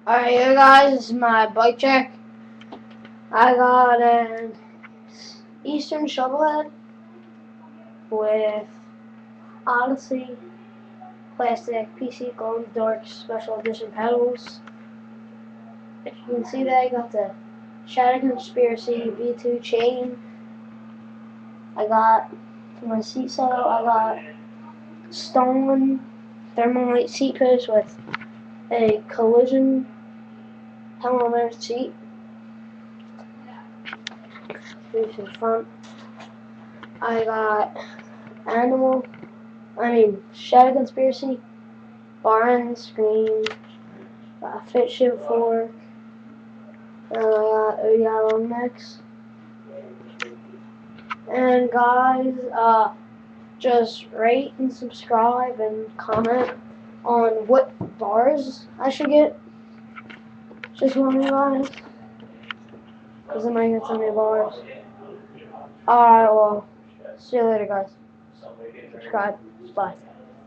Alright, here guys, this is my bike check. I got an Eastern shovelhead with Odyssey plastic PC Gold Dark Special Edition pedals. If you can see that, I got the Shadow Conspiracy V2 chain. I got for my seat setup, I got stolen thermalite seat post with a collision helmet seat. Here's the front. I got Shadow Conspiracy, bar end screen, got a fit shiv fork, and I got longnecks. And guys, just rate and subscribe and comment on what bars I should get. Just one of you guys, because I might get so many bars. Alright, well, see you later guys. Subscribe. Bye.